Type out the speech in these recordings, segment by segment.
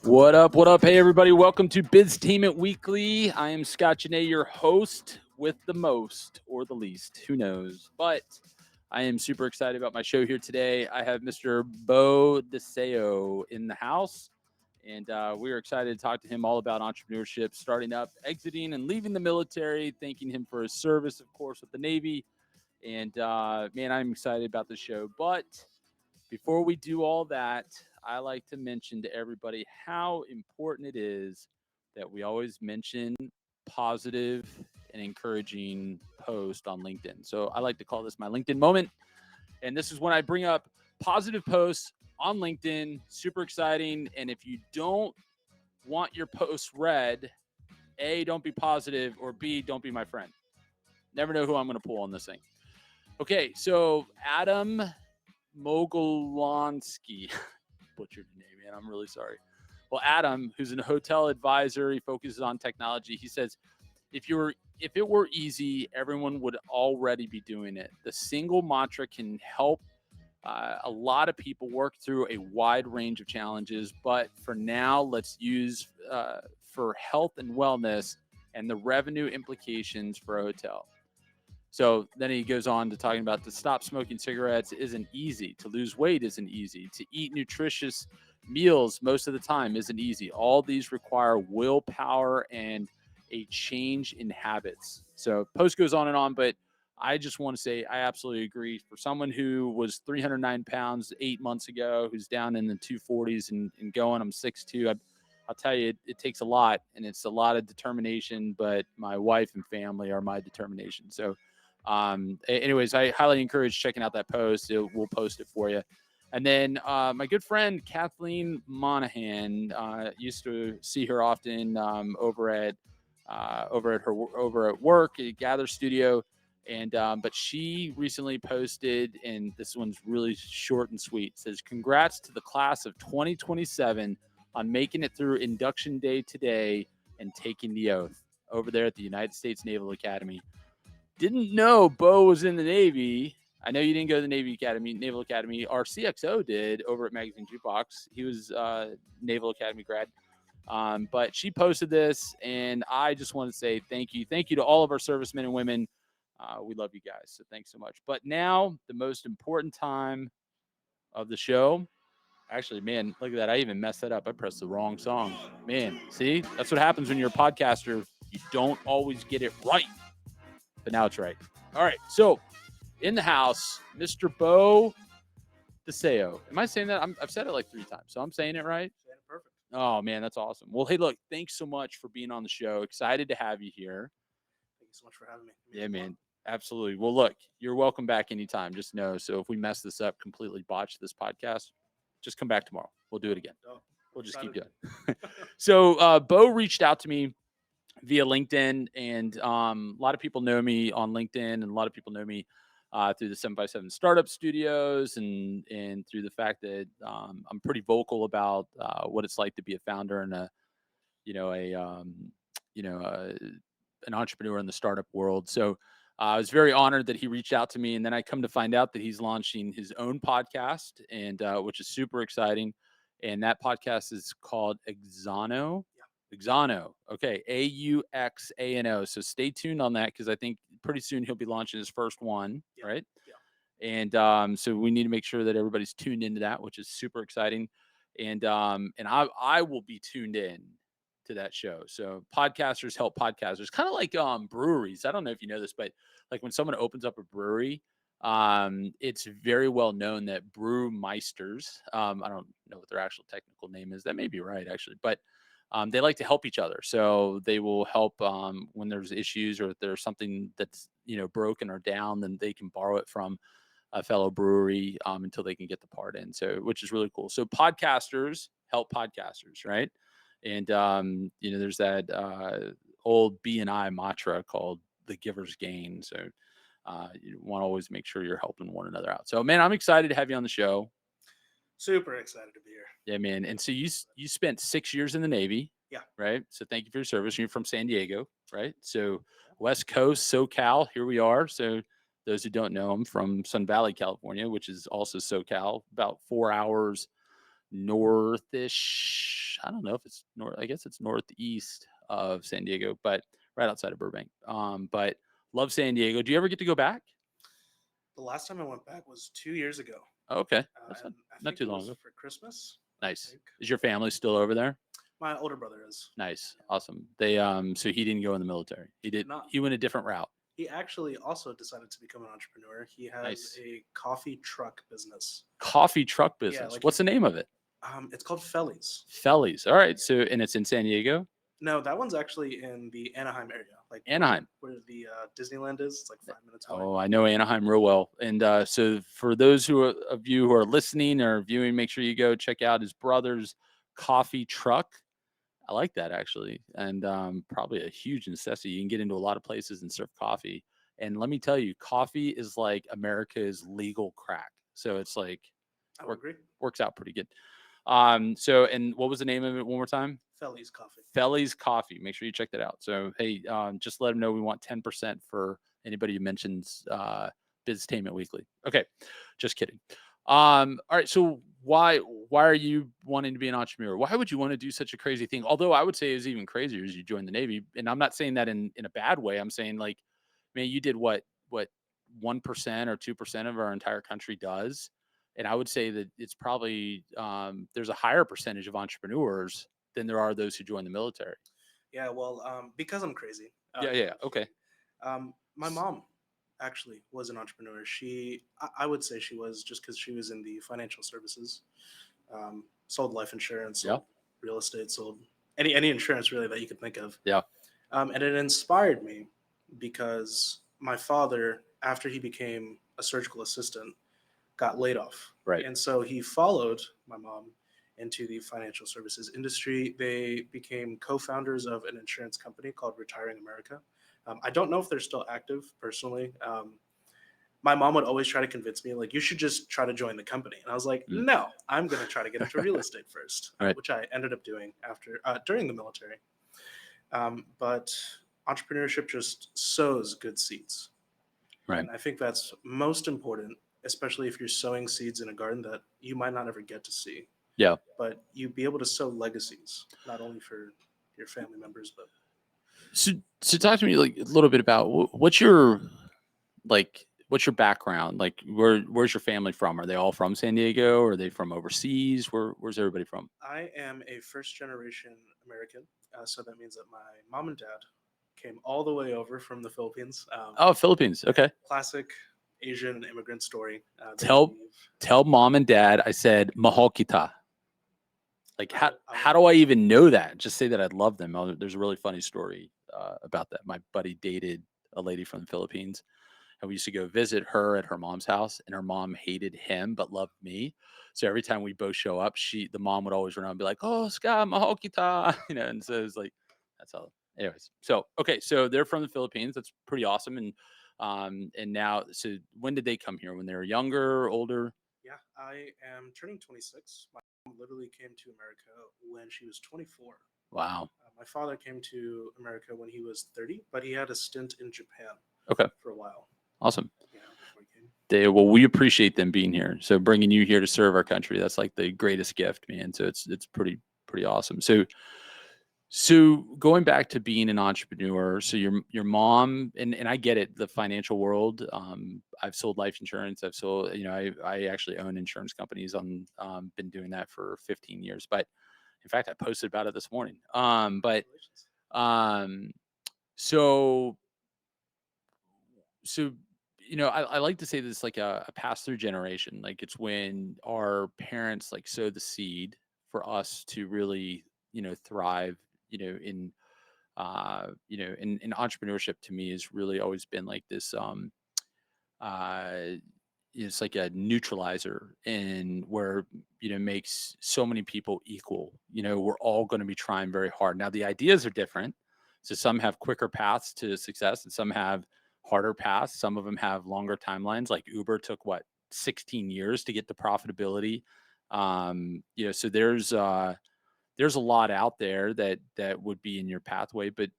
What up? What up? Hey, everybody. Welcome to Biztainment Weekly. I am Scott Janney, your host with the most or the least. Who knows? But I am super excited about my show here today. I have Mr. Beau Deseo in the house, and we are excited to talk to him all about entrepreneurship, starting up, exiting, and leaving the military, thanking him for his service, of course, with the Navy. And man, I'm excited about the show. But before we do all that, I like to mention to everybody how important it is that we always mention positive and encouraging post on LinkedIn. So I like to call this my LinkedIn moment. And this is when I bring up positive posts on LinkedIn. Super exciting. And if you don't want your posts read, A, don't be positive, or B, don't be my friend. Never know who I'm going to pull on this thing. Okay, so Adam Mogolansky. Butchered your name, man. I'm really sorry. Well, Adam, who's a hotel advisor, he focuses on technology. He says, if it were easy, everyone would already be doing it. The single mantra can help a lot of people work through a wide range of challenges. But for now, let's use for health and wellness and the revenue implications for a hotel. So then he goes on to talking about to stop smoking cigarettes isn't easy. To lose weight isn't easy. To eat nutritious meals most of the time isn't easy. All these require willpower and a change in habits. So post goes on and on, but I just want to say I absolutely agree. For someone who was 309 pounds 8 months ago, who's down in the 240s and going, I'm 6'2". I'll tell you, it takes a lot, and it's a lot of determination, but my wife and family are my determination. So anyways, I highly encourage checking out that post. We'll post it for you. And then my good friend Kathleen Monahan, used to see her often over at work at Gather Studio, and but she recently posted, and this one's really short and sweet. It says, "Congrats to the class of 2027 on making it through induction day today and taking the oath over there at the United States Naval Academy." Didn't know Beau was in the Navy. I know you didn't go to the Naval Academy. Our CXO did over at Magazine Jukebox. He was Naval Academy grad. But she posted this, and I just want to say thank you. Thank you to all of our servicemen and women. We love you guys, so thanks so much. But now, the most important time of the show. Actually, man, look at that. I even messed that up. I pressed the wrong song. Man, see? That's what happens when you're a podcaster. You don't always get it right. But now it's right. All right. So in the house, Mr. Beau Deseo. Am I saying that? I've said it like 3 times, so I'm saying it right. Saying it perfect. Oh man, that's awesome. Well, hey, look, thanks so much for being on the show. Excited to have you here. Thank you so much for having me. Yeah, man. Absolutely. Well, look, you're welcome back anytime. Just know. So if we mess this up, completely botch this podcast, just come back tomorrow. We'll do it again. We'll just keep doing it. So Beau reached out to me via LinkedIn, and a lot of people know me on LinkedIn, and a lot of people know me through the 7x7 Startup Studios, and through the fact that I'm pretty vocal about what it's like to be a founder and an entrepreneur in the startup world. So I was very honored that he reached out to me, and then I come to find out that he's launching his own podcast, and which is super exciting. And that podcast is called Exano. Exano. Okay. AUXANO. So stay tuned on that, because I think pretty soon he'll be launching his first one. Yeah. Right. Yeah. And so we need to make sure that everybody's tuned into that, which is super exciting. And I will be tuned in to that show. So podcasters help podcasters, kind of like breweries. I don't know if you know this, but like when someone opens up a brewery, it's very well known that brewmeisters, I don't know what their actual technical name is. That may be right, actually, but they like to help each other. So they will help when there's issues, or if there's something that's broken or down, then they can borrow it from a fellow brewery until they can get the part in. So, which is really cool. So podcasters help podcasters, right? And there's that old B&I mantra called the giver's gain. So you want to always make sure you're helping one another out. So, man, I'm excited to have you on the show. Super excited to be here. Yeah, man. And so you spent 6 years in the Navy. Yeah. Right. So thank you for your service. You're from San Diego, right? So West Coast, SoCal, here we are. So those who don't know, I'm from Sun Valley, California, which is also SoCal, about 4 hours northish. I don't know if it's north. I guess it's northeast of San Diego, but right outside of Burbank. But love San Diego. Do you ever get to go back? The last time I went back was 2 years ago, Oh, okay, that's and not I not think too it long was ago. for Christmas. I Nice. think Is your family still over there? my older brother is. Nice, Yeah. awesome. They so he didn't go in the military. He He did did. not. He went a different route. He actually also decided to become an entrepreneur. He has Nice. a coffee truck business. Coffee truck Yeah, business. like What's the name of it? it's called Fellies. Fellies. All right. So and it's in San Diego, No, that one's actually in the Anaheim area, like Anaheim. where the Disneyland is. It's like 5 minutes away. Oh, I know Anaheim real well. And so for those of you who are listening or viewing, make sure you go check out his brother's coffee truck. I like that actually, and probably a huge necessity. You can get into a lot of places and serve coffee. And let me tell you, coffee is like America's legal crack. So it's like I would work, agree. works out pretty good. So and what was the name of it one more time? Fellies Coffee. Felly's Coffee. Make sure you check that out. So, hey, just let them know we want 10% for anybody who mentions Biztainment Weekly. Okay, just kidding. All right. So, why are you wanting to be an entrepreneur? Why would you want to do such a crazy thing? Although I would say is even crazier is you join the Navy, and I'm not saying that in a bad way. I'm saying like, man, you did what 1% or 2% of our entire country does, and I would say that it's probably there's a higher percentage of entrepreneurs than there are those who join the military. Yeah, well, because I'm crazy. Yeah, yeah, okay. Actually, my mom actually was an entrepreneur. I would say she was just because she was in the financial services. Sold life insurance, Yeah, sold real estate, sold any insurance really that you could think of. yeah, And it inspired me because my father, after he became a surgical assistant, got laid off. right. And so he followed my mom into the financial services industry. They became co founders of an insurance company called Retiring America. I don't know if they're still active personally. My mom would always try to convince me, like, you should just try to join the company. And I was like, Mm. no, I'm going to try to get into real estate first, Right, which I ended up doing after during the military. But entrepreneurship just sows good seeds. right. And I think that's most important, especially if you're sowing seeds in a garden that you might not ever get to see, Yeah. but you be able to sow legacies, not only for your family members, but So talk to me like a little bit about what's your what's your background? Like where's your family from? Are they all from San Diego? Or are they from overseas? Where's everybody from? I am a first generation American. So that means that my mom and dad came all the way over from the Philippines. Oh, Philippines. Yeah, Okay. classic Asian immigrant story. They Tell leave. tell mom and dad I said mahal kita. Like I will how do I even know that? Just say that I love them. There's a really funny story about that. My buddy dated a lady from the Philippines, and we used to go visit her at her mom's house, and her mom hated him but loved me. So every time we both show up, the mom would always run around and be like, "Oh, Scott, mahal kita," and so it's like that's all. Anyways, so okay, so they're from the Philippines. That's pretty awesome. And now, so when did they come here? When they were younger, older? Yeah, I am turning 26. My mom literally came to America when she was 24. Wow. My father came to America when he was 30, but he had a stint in Japan Okay. for a while. Awesome. Yeah, before he came. Well, we appreciate them being here. So bringing you here to serve our country, that's like the greatest gift, man. So it's pretty awesome. So going back to being an entrepreneur, so your mom and I get it, the financial world. I've sold life insurance. I've sold, I actually own insurance companies. Been doing that for 15 years. But in fact, I posted about it this morning. But Congratulations. um, so so I like to say this like a pass through generation. Like it's when our parents like sow the seed for us to really thrive. In entrepreneurship to me has really always been like this uh it's like a neutralizer in where makes so many people equal. We're all going to be trying very hard. Now the ideas are different, so some have quicker paths to success and some have harder paths. Some of them have longer timelines, like Uber took what 16 years to get to profitability. So there's a lot out there that would be in your pathway, but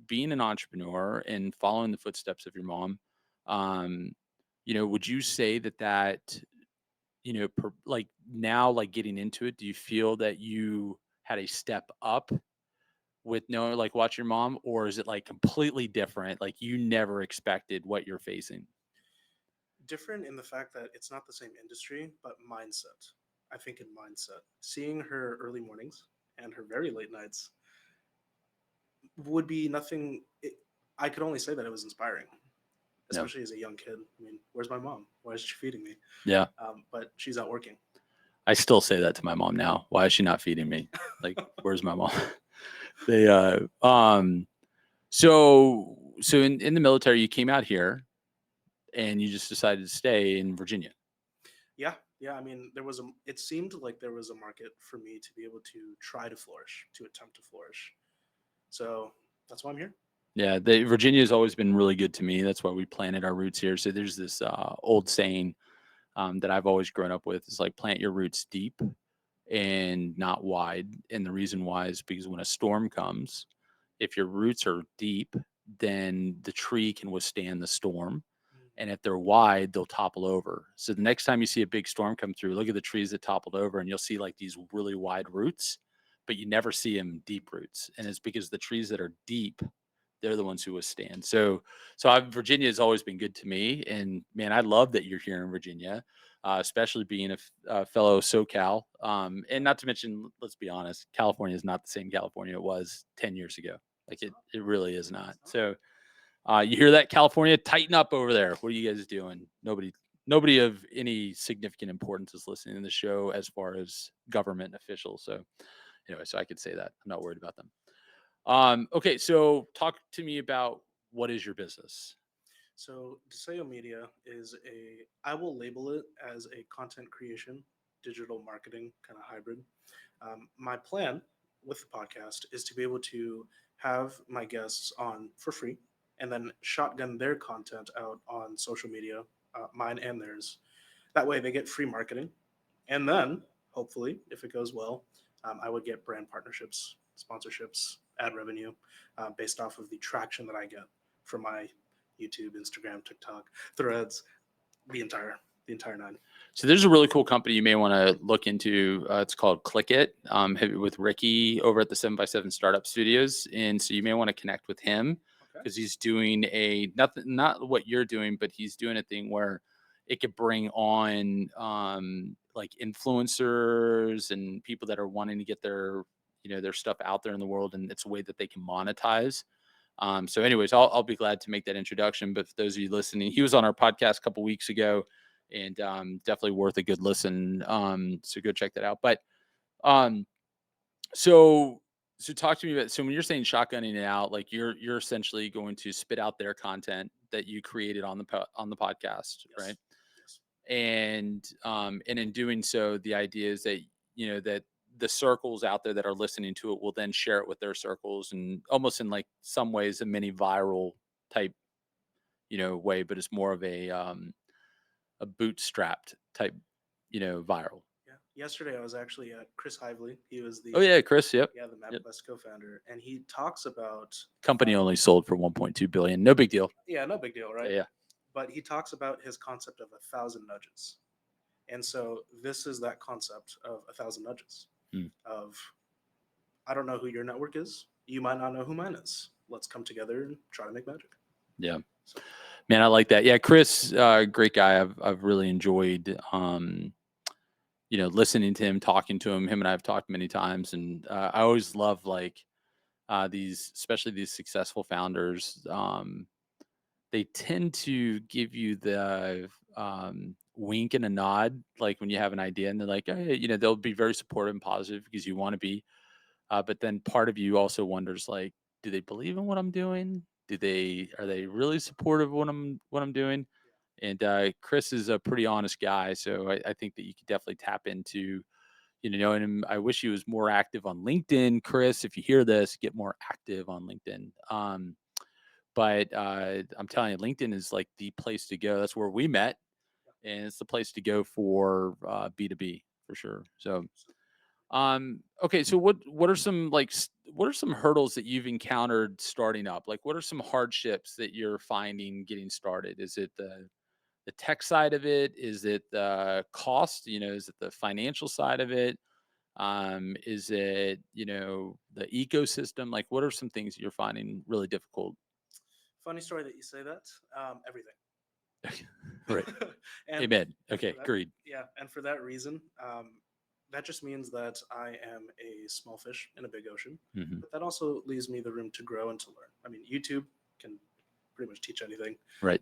being an entrepreneur and following the footsteps of your mom, um would you say that like now, like getting into it, do you feel that you had a step up with knowing, like, watch your mom, or is it like completely different? Like you never expected what you're facing? Different in the fact that it's not the same industry, but mindset. I think in mindset, seeing her early mornings and her very late nights would be nothing. I could only say that it was inspiring, No. especially as a young kid. I mean, where's my mom? Why is she feeding me? Yeah. But she's out working. I still say that to my mom now. Why is she not feeding me? Like, where's my mom? they so in the military you came out here and you just decided to stay in Virginia. Yeah, yeah. I mean, there was a. It seemed like there was a market for me to be able to try to flourish, to attempt to flourish. So that's why I'm here. Yeah, Virginia has always been really good to me. That's why we planted our roots here. So there's this old saying that I've always grown up with is like plant your roots deep and not wide. And the reason why is because when a storm comes, if your roots are deep, then the tree can withstand the storm. And if they're wide, they'll topple over. So the next time you see a big storm come through, look at the trees that toppled over, and you'll see like these really wide roots, but you never see them deep roots. And it's because the trees that are deep, they're the ones who withstand. Virginia has always been good to me, and man, I love that you're here in Virginia, especially being a fellow SoCal. And not to mention, let's be honest, California is not the same California it was 10 years ago. Like It's not. it really is not. It's not. So you hear that, California? Tighten up over there. What are you guys doing? Nobody of any significant importance is listening to the show as far as government officials. So anyway, so I could say that I'm not worried about them. Okay, so talk to me about what is your business? So Deseo Media is a. I will label it as a content creation, digital marketing kind of hybrid. My plan with the podcast is to be able to have my guests on for free and then shotgun their content out on social media, mine and theirs. That way they get free marketing. And then, hopefully, if it goes well, I would get brand partnerships, sponsorships, ad revenue based off of the traction that I get from my YouTube, Instagram, TikTok, Threads, the entire the entire nine. So there's a really cool company you may want to look into. It's called Click It, with Ricky over at the 7x7 Startup Studios, and so you may want to connect with him Okay. because he's doing not what you're doing, but he's doing a thing where it could bring on like influencers and people that are wanting to get their stuff out there in the world, and it's a way that they can monetize. So, anyways, I'll be glad to make that introduction. But for those of you listening, he was on our podcast a couple weeks ago, and definitely worth a good listen. So go check that out. But um, so so talk to me about, so when you're saying shotgunning it out, like you're essentially going to spit out their content that you created on the podcast, Yes. right? Yes. And in doing so, the idea is that that the circles out there that are listening to it will then share it with their circles, and almost in like some ways a mini viral type way, but it's more of a bootstrapped type viral. Yeah. Yesterday I was actually at Chris Hively. He was Oh the yeah, Chris. Yep. yeah the Yep. MapQuest co-founder, and he talks about Company only sold for 1.2 billion. No big deal. yeah, no big deal, Yeah, right? yeah. But he talks about his concept of 1,000 nudges. And so this is that concept of 1,000 nudges Hmm. of I don't know who your network is. You might not know who mine is. Let's come together and try to make magic. Yeah. So Man, I like that. Yeah, Chris, great guy. I've really enjoyed listening to him, talking to him. Him and I have talked many times, and I always love like these, especially these successful founders. They tend to give you the wink and a nod, like when you have an idea, and they're like, hey, they'll be very supportive and positive because you want to be. But then part of you also wonders, like, do they believe in what I'm doing? Are they really supportive of what I'm doing? And Chris is a pretty honest guy, so I think that you could definitely tap into, knowing him. I wish he was more active on LinkedIn. Chris, if you hear this, get more active on LinkedIn. But I'm telling you, LinkedIn is like the place to go. That's where we met, and it's the place to go for B2B for sure. So okay, so what are some what are some hurdles that you've encountered starting up? Like what are some hardships that you're finding getting started? Is it the the tech side of it? Is it the cost? Is it the financial side of it? Is it, the ecosystem? Like, what are some things you're finding really difficult? Funny story that you say that. Everything. Right. and Amen. and for Okay. that, Agreed. yeah, and for that reason, that just means that I am a small fish in a big ocean. Hmm. But that also leaves me the room to grow and to learn. I mean, YouTube can pretty much teach anything, Right.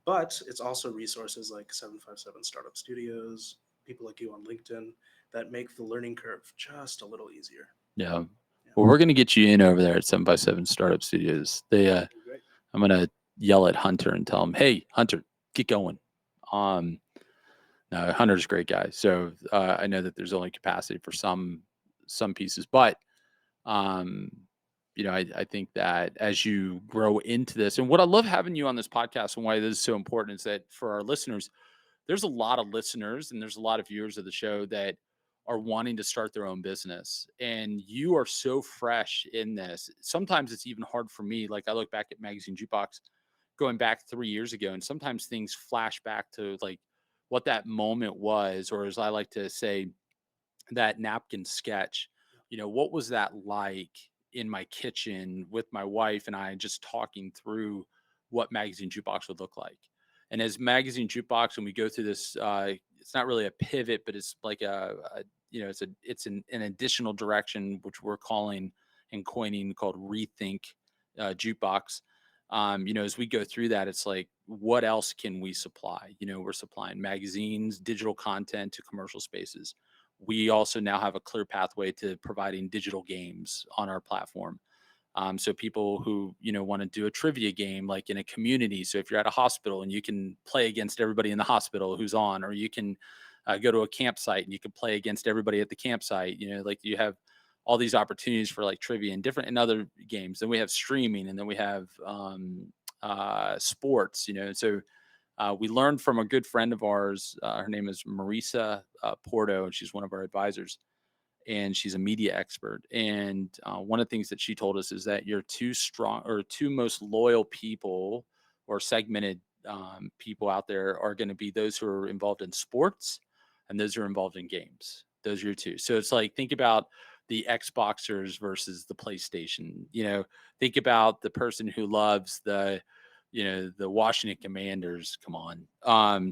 but it's also resources like 757 Startup Studios, people like you on LinkedIn that make the learning curve just a little easier. Yeah. Yeah, Well, we're gonna get you in over there at 7x7 Startup Studios. that'd be great. I'm gonna yell at Hunter and tell him, "Hey, Hunter, get going." Um, no, Hunter's a great guy. So I know that there's only capacity for some pieces, but um, I think that as you grow into this, and what I love having you on this podcast and why this is so important is that for our listeners, there's a lot of listeners and there's a lot of viewers of the show that are wanting to start their own business. And you are so fresh in this. Sometimes it's even hard for me. Like I look back at Magazine Jukebox going back 3 years ago, and sometimes things flash back to like what that moment was, or as I like to say, that napkin sketch. What was that like in my kitchen with my wife and I just talking through what Magazine Jukebox would look like? And as Magazine Jukebox, when we go through this, it's not really a pivot, but it's like it's an additional direction which we're calling and coining called rethink jukebox. As we go through that, it's like, what else can we supply? We're supplying magazines, digital content to commercial spaces. We also now have a clear pathway to providing digital games on our platform. So people who want to do a trivia game like in a community. So if you're at a hospital and you can play against everybody in the hospital who's on, or you can go to a campsite and you can play against everybody at the campsite. Like you have all these opportunities for like trivia and different and other games. Then we have streaming, and then we have sports. So we learned from a good friend of ours. Her name is Marisa Porto, and she's one of our advisors. And she's a media expert. And one of the things that she told us is that your two strong or two most loyal people or segmented people out there are going to be those who are involved in sports and those who are involved in games. Those are your two. So it's like, think about the Xboxers versus the PlayStation. Think about the person who loves the Washington Commanders. Come on.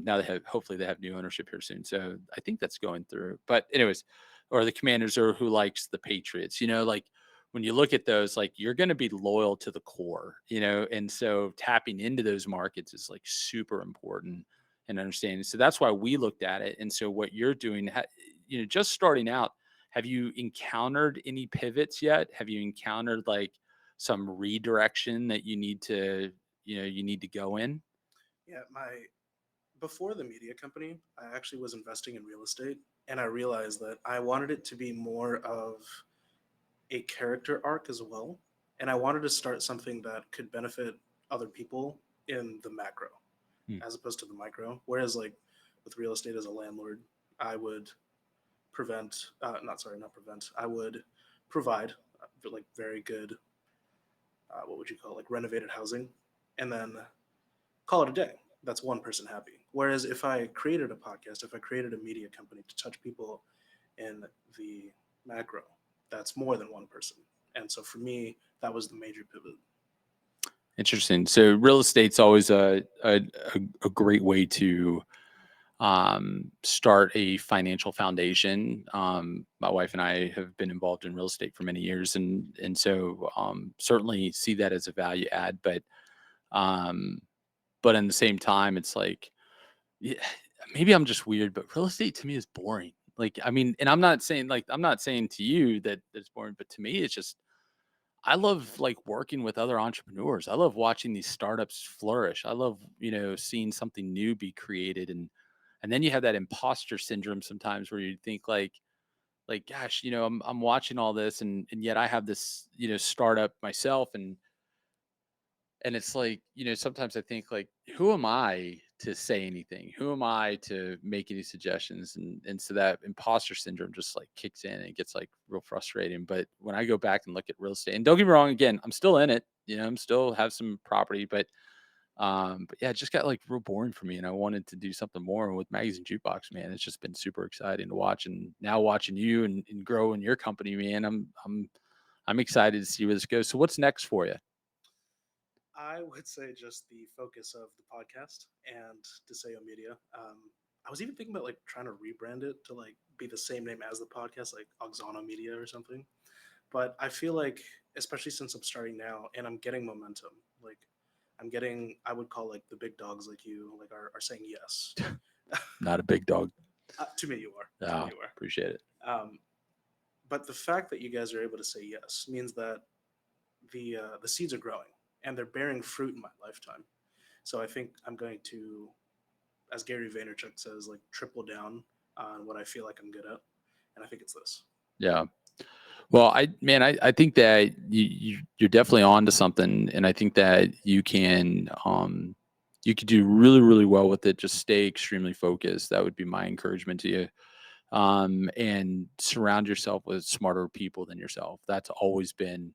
Now hopefully they have new ownership here soon. So I think that's going through. But anyways, or the Commanders, or who likes the Patriots. Like when you look at those, like you're going to be loyal to the core. And so tapping into those markets is like super important and understanding. So that's why we looked at it. And so what you're doing, just starting out, have you encountered any pivots yet? Have you encountered like some redirection that you need to go in? Yeah, my before the media company, I actually was investing in real estate, and I realized that I wanted it to be more of a character arc as well. And I wanted to start something that could benefit other people in the macro Hmm. as opposed to the micro. Whereas, like with real estate as a landlord, I would not prevent, I would provide like very good, what would you call it, like renovated housing, and then call it a day. That's one person happy. Whereas if I created a podcast, if I created a media company to touch people in the macro, that's more than one person. And so for me, that was the major pivot. Interesting. So real estate's always a great way to start a financial foundation. My wife and I have been involved in real estate for many years, and so certainly see that as a value add. Um, but in the same time, it's like, yeah, maybe I'm just weird, but real estate to me is boring. Like, I mean, and I'm not saying to you that it's boring, but to me, it's just I love like working with other entrepreneurs. I love watching these startups flourish. I love, seeing something new be created, and then you have that imposter syndrome sometimes where you think like gosh, I'm watching all this, and yet I have this, startup myself, and it's like, sometimes I think like, who am I to say anything? Who am I to make any suggestions? And so that imposter syndrome just like kicks in and it gets like real frustrating. But when I go back and look at real estate, and don't get me wrong, again, I'm still in it, I'm still have some property, but But yeah, it just got like real boring for me, and I wanted to do something more with Magazine Jukebox. Man, it's just been super exciting to watch, and now watching you and grow in your company, man, I'm excited to see where this goes. So what's next for you? I would say just the focus of the podcast and Deseo Media. I was even thinking about like trying to rebrand it to like be the same name as the podcast, like Oxana Media or something. But I feel like, especially since I'm starting now and I'm getting momentum, like I'm getting, I would call like the big dogs like you, like are saying yes. Not a big dog. To me, you are. To me, Ah, you appreciate it. are. But the fact that you guys are able to say yes means that the seeds are growing and they're bearing fruit in my lifetime. So I think I'm going to, as Gary Vaynerchuk says, like triple down on what I feel like I'm good at, and I think it's this. Yeah. Well, I think that you're definitely on to something, and I think that you could do really, really well with it. Just stay extremely focused. That would be my encouragement to you. And surround yourself with smarter people than yourself. That's always been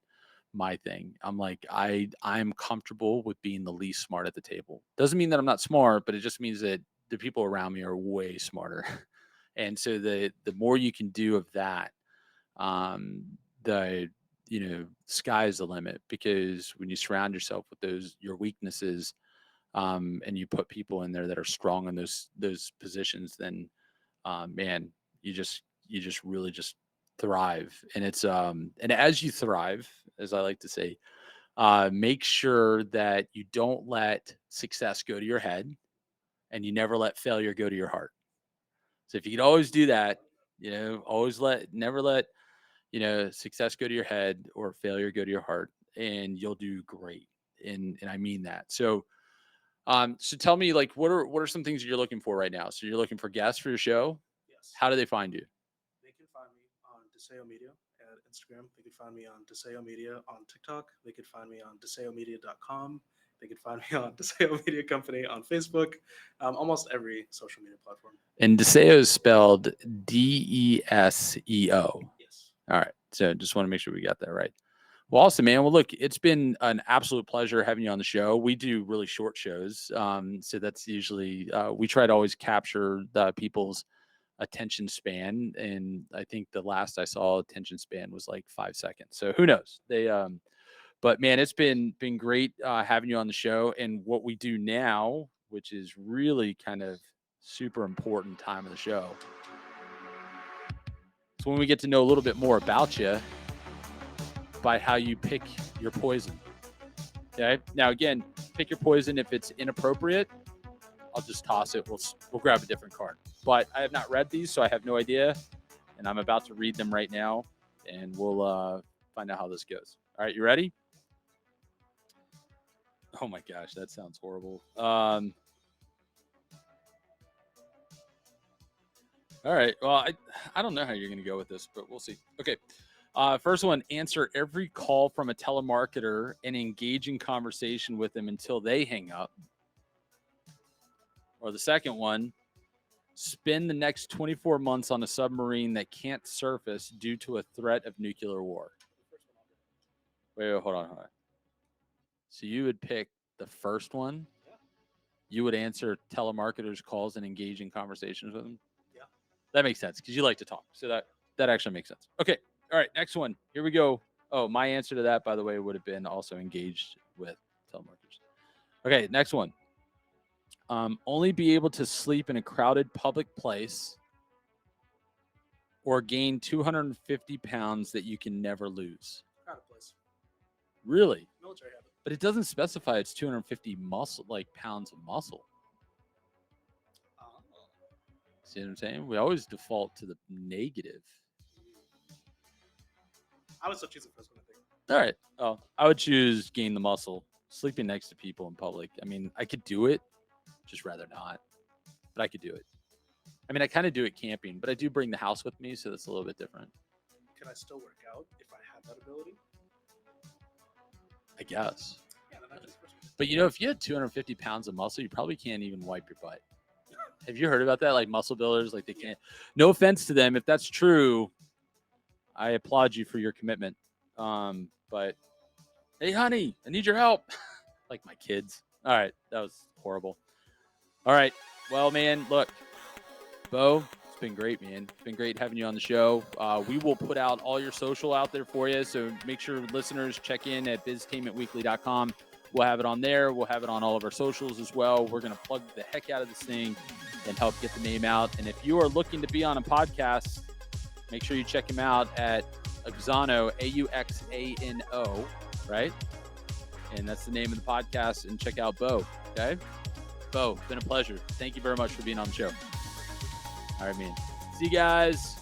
my thing. I'm like, I'm comfortable with being the least smart at the table. Doesn't mean that I'm not smart, but it just means that the people around me are way smarter. And so the more you can do of that, um, the sky is the limit, because when you surround yourself with those your weaknesses, and you put people in there that are strong in those positions, then man, you just really just thrive. And it's and as you thrive, as I like to say, make sure that you don't let success go to your head, and you never let failure go to your heart. So if you could always do that, always never let success go to your head or failure go to your heart, and you'll do great. And I mean that. So tell me, like, what are some things that you're looking for right now? So you're looking for guests for your show. Yes. How do they find you? They can find me on Deseo Media at Instagram. They can find me on Deseo Media on TikTok. They could find me on DeseoMedia.com. They could find me on Deseo Media Company on Facebook, almost every social media platform. And Deseo is spelled Deseo. All Yes. right. So just want to make sure we got that right. Well, awesome, man. Well, look, it's been an absolute pleasure having you on the show. We do really short shows. So that's usually, we try to always capture the people's attention span. And I think the last I saw attention span was like 5 seconds. So who knows? But man, it's been great having you on the show. And what we do now, which is really kind of super important time of the show, it's when we get to know a little bit more about you by how you pick your poison. Okay. Now, again, pick your poison. If it's inappropriate, I'll just toss it. We'll grab a different card. But I have not read these, so I have no idea, and I'm about to read them right now, and we'll find out how this goes. All right, you ready? Oh my gosh, that sounds horrible. All right. Well, I don't know how you're going to go with this, but we'll see. Okay. First one, answer every call from a telemarketer and engage in conversation with them until they hang up. Or the second one, spend the next 24 months on a submarine that can't surface due to a threat of nuclear war. Wait, hold on. So you would pick the first one? Yeah. You would answer telemarketers' calls and engage in conversations with them? Yeah. That makes sense because you like to talk. So that actually makes sense. Okay. All right. Next one. Here we go. Oh, my answer to that, by the way, would have been also engaged with telemarketers. Okay. Next one. Only be able to sleep in a crowded public place or gain 250 pounds that you can never lose. Crowded place. Really? Military habit. But it doesn't specify it's 250 muscle, like pounds of muscle. See what I'm saying? We always default to the negative. I would still choose the first one, I think. All right. Oh, I would choose gain the muscle. Sleeping next to people in public. I mean, I could do it, just rather not. But I could do it. I mean, I kind of do it camping, but I do bring the house with me, so that's a little bit different. Can I still work out if I have that ability? I guess. Yeah, then I choose the first one. But if you had 250 pounds of muscle, you probably can't even wipe your butt. Have you heard about that? Like muscle builders, like they can't. No offense to them. If that's true, I applaud you for your commitment. But hey, honey, I need your help. Like my kids. All right. That was horrible. All right. Well, man, look, Beau, it's been great, man. It's been great having you on the show. We will put out all your social out there for you. So make sure listeners check in at biztainmentweekly.com. We'll have it on there. We'll have it on all of our socials as well. We're going to plug the heck out of this thing and help get the name out. And if you are looking to be on a podcast, make sure you check him out at Auxano, Auxano, right? And that's the name of the podcast. And check out Beau, okay? Beau, it's been a pleasure. Thank you very much for being on the show. All right, man. See you guys.